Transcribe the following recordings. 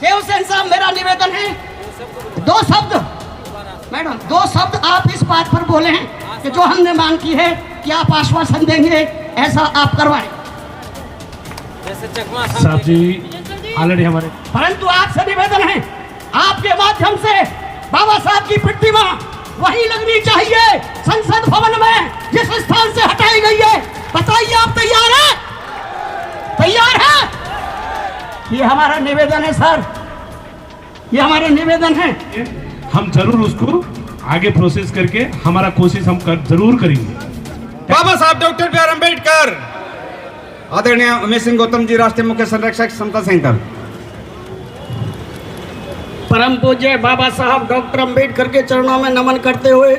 के हुसैन साहब, मेरा निवेदन है, दो शब्द मैडम, दो शब्द आप इस बात पर बोले हैं कि जो हमने मांग की है कि आप आश्वासन देंगे, ऐसा आप करवाएं। साहब जी ऑलरेडी हमारे, परंतु आपसे निवेदन है, आपके माध्यम से बाबा साहब की प्रतिमा वही लगनी चाहिए संसद भवन में जिस स्थान से हटाई गई है। बताइए आप तैयार हैं? तैयार है? ये हमारा निवेदन है सर, ये हमारा निवेदन है। हम जरूर उसको आगे प्रोसेस करके हमारा कोशिश हम जरूर करेंगे। बाबा साहब डॉक्टर बी आर अम्बेडकर, आदरणीय उमेश सिंह गौतम जी, राष्ट्रीय मुख्य संरक्षक, समता सेंटर। परम पूज्य बाबा साहब डॉक्टर अम्बेडकर के चरणों में नमन करते हुए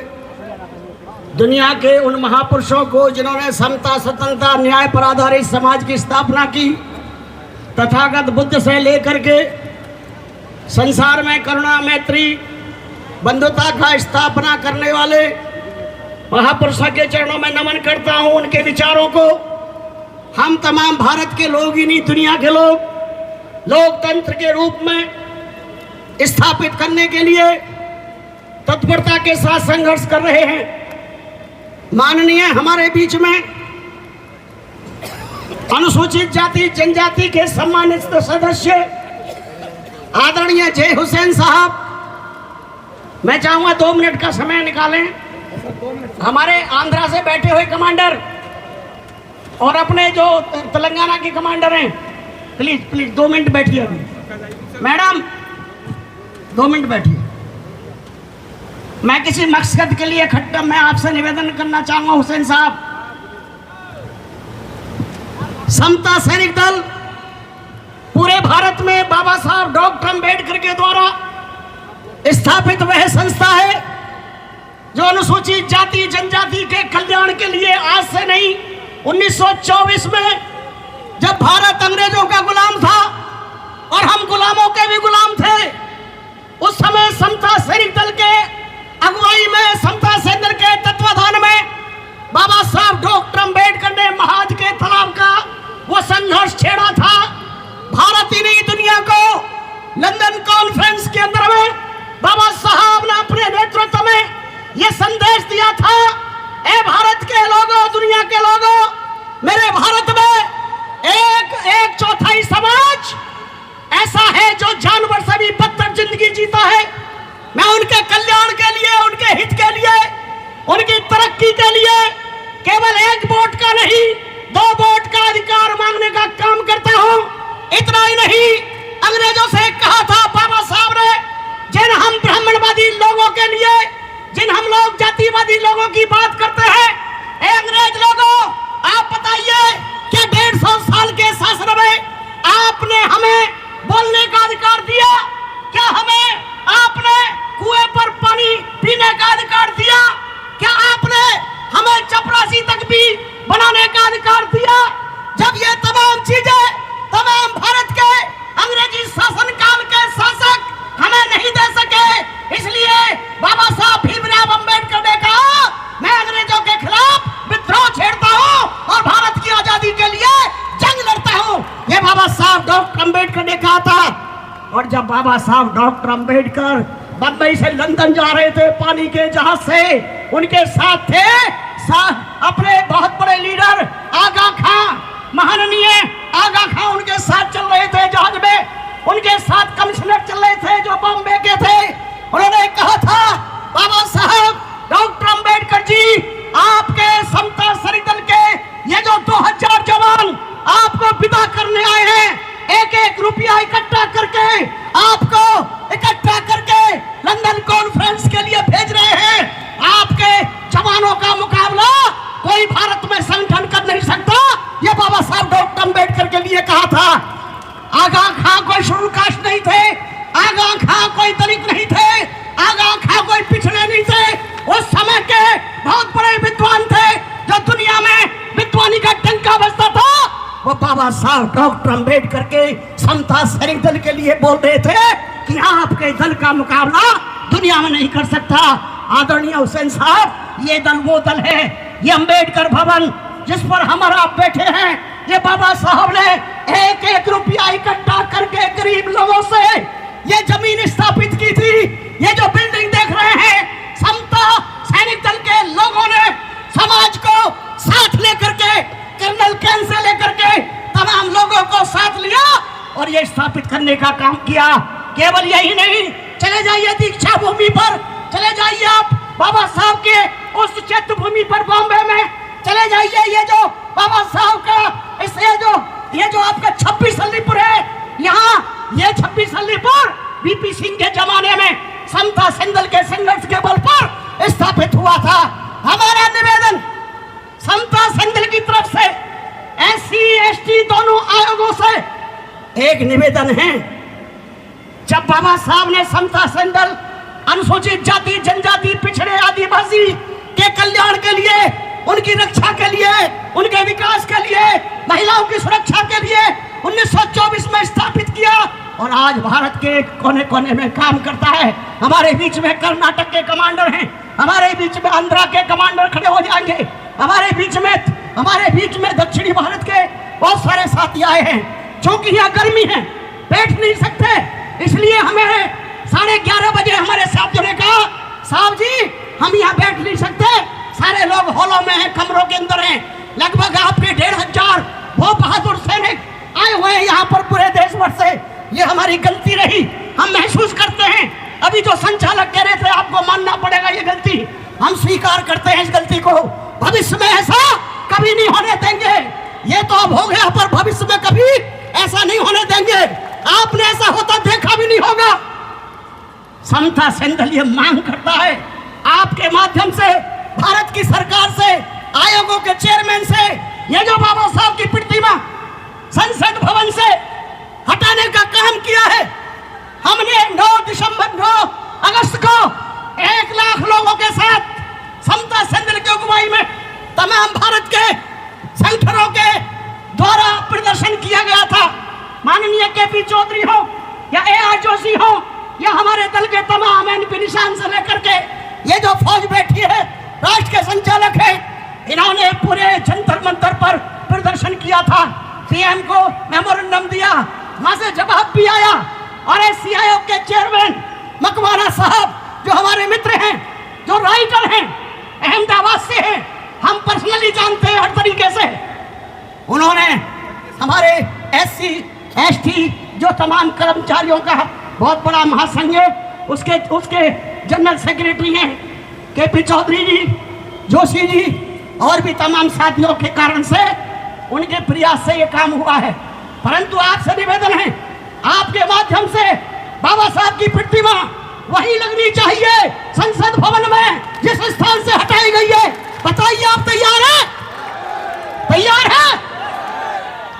दुनिया के उन महापुरुषों को जिन्होंने समता, स्वतंत्रता, न्याय पर आधारित समाज की स्थापना की, तथागत बुद्ध से लेकर के संसार में करुणा, मैत्री, बंधुता का स्थापना करने वाले महापुरुषों के चरणों में नमन करता हूं। उनके विचारों को हम तमाम भारत के लोग ही नहीं, दुनिया के लोग लोकतंत्र के रूप में स्थापित करने के लिए तत्परता के साथ संघर्ष कर रहे हैं। माननीय हमारे बीच में अनुसूचित जाति जनजाति के सम्मानित सदस्य आदरणीय जय हुसैन साहब, मैं चाहूंगा 2 मिनट का समय निकालें। हमारे आंध्रा से बैठे हुए कमांडर और अपने जो तेलंगाना के कमांडर हैं, प्लीज प्लीज 2 मिनट बैठिए। अभी मैडम 2 मिनट बैठिए। मैं किसी मकसद के लिए इकट्ठा मैं आपसे निवेदन करना चाहूंगा। हुसैन साहब, समता सैनिक दल पूरे भारत में बाबा साहब डॉक्टर अम्बेडकर के द्वारा स्थापित वह संस्था है जो अनुसूचित जाति जनजाति के कल्याण के लिए आज से नहीं 1924 में जब भारत अंग्रेजों का गुलाम था और हम गुलामों के भी गुलाम थे, उस समय समता सैनिक दल के अगुवाई में, समता सैनिक दल के तत्वाधान में बाबा साहब डॉक्टर अम्बेडकर ने महाद के तालाब का वो संघर्ष छेड़ा था। भारत ही नहीं, दुनिया को लंदन कॉन्फ्रेंस के अंदर में बाबा साहब ने अपने नेतृत्व में ये संदेश दिया था, ए भारत के लोगों, दुनिया के लोगों, मेरे भारत में एक चौथाई समाज ऐसा है जो जानवर से भी बदतर जिंदगी जीता है। मैं उनके कल्याण के लिए, उनके हित के लिए, उनकी तरक्की के लिए केवल 1 वोट का नहीं 2 वोट का अधिकार मांगने का काम करता हूं। इतना ही नहीं, अंग्रेजों से कहा था बाबा साहब ने, जिन हम ब्राह्मणवादी लोगों के लिए, जिन हम लोग जातिवादी लोगों की बात करते हैं, ए अंग्रेज लोगों, आप बताइए क्या 150 साल के शासन में आपने हमें बोलने का अधिकार दिया? क्या हमें आपने कुएं पर पानी पीने का अधिकार दिया? क्या आपने हमें चपरासी तक भी बनाने का अधिकार दिया? जब ये तमाम चीजें तमाम भारत के अंग्रेजी शासन काल के शासक हमें नहीं दे सके, इसलिए बाबा साहब भीमराव अम्बेडकर ने कहा, मैं अंग्रेजों के खिलाफ विद्रोह छेड़ता हूं और भारत की आजादी के लिए जंग लड़ता हूं। ये बाबा साहब डॉक्टर अम्बेडकर ने कहा था। और जब बाबा साहब डॉक्टर अम्बेडकर बंबई से लंदन जा रहे थे पानी के जहाज से, उनके साथ थे अपने बहुत बड़े लीडर आगा खां, महाननीय आगा खां उनके साथ चल रहे थे जहाज में। उनके साथ कमिश्नर चल रहे थे जो बॉम्बे के थे। उन्होंने कहा था, बाबा साहब डॉक्टर अम्बेडकर जी, आपके समता सैनिक दल के ये जो 2000 जवान आपको विदा करने आए हैं, 1-1 रुपया इकट्ठा करके आपको इकट्ठा करके लंदन कॉन्फ्रेंस के लिए भेज रहे हैं। आपके जवानों का मुकाबला कोई भारत में संगठन कर नहीं सकता। ये बाबा साहब डॉक्टर अम्बेडकर के लिए कहा था। आगा खां कोई शेड्यूल कास्ट नहीं थे, आगा खां कोई दलित नहीं थे, आगा खां कोई पिछड़े नहीं थे। उस समय के बहुत बड़े विद्वान थे जो दुनिया में विद्वानी का डंका बजता था। वो बाबा साहब डॉक्टर अम्बेडकर के समता सैनिक दल के लिए बोल रहे थे कि आपके दल का मुकाबला दुनिया में नहीं कर सकता। आदरणीय हुसैन साहब, ये दल वो दल है, ये अम्बेडकर भवन जिस पर हमारा आप बैठे हैं, ये बाबा साहब ने 1-1 रुपया इकट्ठा करके गरीब लोगों से स्थापित करने का काम किया। केवल यही नहीं, चले जाइए दीक्षा भूमि पर, चले जाइए आप बाबा साहब के उस चैत्य भूमि पर बॉम्बे में, चले जाइए ये जो बाबा साहब का ये जो आपका 26 अलीपुर है, यहाँ ये 26 अलीपुर बीपी सिंह के जमाने में समता सेंधल के संघर्ष के बल पर स्थापित हुआ था। हमारा निवेदन समता सेंधल की तरफ से SC ST दोनों आयोगों से एक निवेदन है। जब बाबा साहब ने समता सेंधल अनुसूचित जाति जनजाति पिछड़े आदिवासी के कल्याण के लिए, उनकी रक्षा के लिए, उनके विकास के लिए, महिलाओं की सुरक्षा के लिए 1924 में स्थापित किया और आज भारत के कोने कोने में काम करता है। हमारे बीच में कर्नाटक के कमांडर हैं, हमारे बीच में आंध्रा के कमांडर खड़े हो जाएंगे, हमारे बीच में दक्षिणी भारत के बहुत सारे साथी आए हैं। क्योंकि यहाँ गर्मी है, बैठ नहीं सकते, इसलिए हमें 11:30 बजे हमारे साथियों ने कहा, साहब जी हम यहाँ बैठ नहीं सकते, सारे लोग हॉलों में हैं, कमरों के अंदर हैं। लगभग आपके 1500 वो बहादुर सैनिक आए हुए हैं यहाँ पर पूरे देश भर से। ये हमारी गलती रही, हम महसूस करते हैं। अभी जो संचालक कह रहे थे आपको मानना पड़ेगा ये गलती, हम स्वीकार करते हैं इस गलती को। भविष्य में ऐसा कभी नहीं होने देंगे। ये तो अब हो गया, पर भविष्य में कभी ऐसा नहीं होने देंगे। आपने ऐसा होता देखा भी नहीं होगा। समता सेंधल ये मांग करता है आपके माध्यम से, भारत की सरकार से, आयोगों के चेयरमैन से, ये जो बाबा साहब की प्रतिमा संसद भवन से हटाने का काम किया है। हमने 9 अगस्त को 1 लाख लोगों के साथ समता सेंधल की अगुवाई में तमाम भारत के संगठनों के द्वारा प्रदर्शन किया गया था। माननीय KP चौधरी हो या AR जोशी हो या हमारे दल के तमाम NP निशान से लेकर के ये जो फौज बैठी है, राष्ट्र के संचालक है, इन्होंने पूरे जंतर मंतर पर प्रदर्शन किया था। CM को मेमोरेंडम दिया, वहां से जवाब भी आया और SC आयोग के चेयरमैन मकवाना साहब जो हमारे मित्र हैं, जो राइटर हैं, अहमदाबाद से हैं, हम पर्सनली जानते हैं हर तरीके से। उन्होंने हमारे SC ST जो तमाम कर्मचारियों का बहुत बड़ा महासंघ है, उसके जनरल सेक्रेटरी हैं KP चौधरी जी, जोशी जी और भी तमाम साथियों के कारण से, उनके प्रयास से ये काम हुआ है। परंतु आपसे निवेदन है, आपके माध्यम से बाबा साहब की प्रतिमा वही लगनी चाहिए संसद भवन में जिस स्थान से हटाई गई है। बताइए आप तैयार हैं? तैयार है?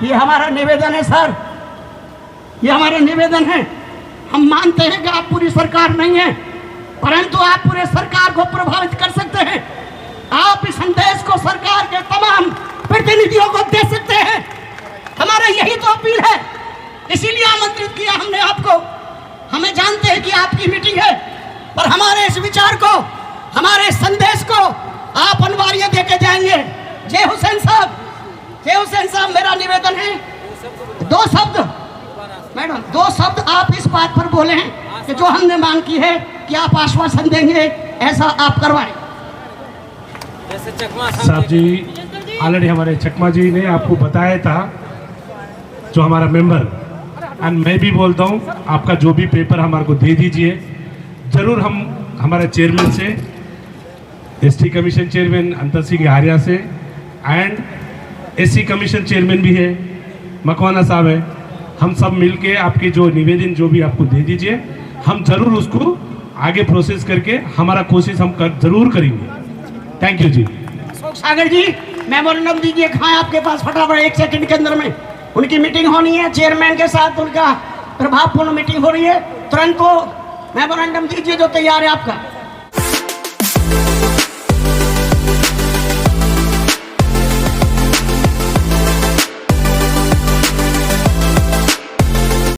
ये हमारा निवेदन है सर, ये हमारा निवेदन है। हम मानते हैं कि आप पूरी सरकार नहीं है, परंतु आप पूरे सरकार को प्रभावित कर सकते हैं। आप इस संदेश को सरकार के तमाम प्रतिनिधियों को दे सकते हैं। हमारा यही तो अपील है, इसीलिए आमंत्रित किया हमने आपको। हमें जानते हैं कि आपकी मीटिंग है, पर हमारे इस विचार को, हमारे इस संदेश को आप अनिवार्य देके जाएंगे। जय हुसैन साहब, जय हुसैन साहब। मेरा निवेदन है 2 शब्द, मैडम 2 शब्द आप इस बात पर बोले हैं कि जो हमने मांग की है कि आप आश्वासन देंगे, ऐसा आप करवाएं। साहब जी ऑलरेडी हमारे चकमा जी ने आपको बताया था, जो हमारा मेंबर, एंड मैं भी बोलता हूँ आपका जो भी पेपर हमारे को दे दीजिए। जरूर हम हमारे चेयरमैन से, ST कमीशन चेयरमैन अंतर सिंह आर्या से, एंड SC कमीशन चेयरमैन भी है, मकवाना साहब है, हम सब मिलके आपके जो निवेदन जो भी आपको दे दीजिए, हम जरूर उसको आगे प्रोसेस करके हमारा कोशिश हम जरूर करेंगे। Thank you ji. Sagar ji memorandum दीजिए, कहाँ आपके पास फटाफट 1 सेकंड के अंदर में। उनकी मीटिंग होनी है चेयरमैन के साथ, उनका प्रभावपूर्ण मीटिंग हो रही है, तुरंत वो मेमोरेंडम दीजिए जो तैयार है आपका।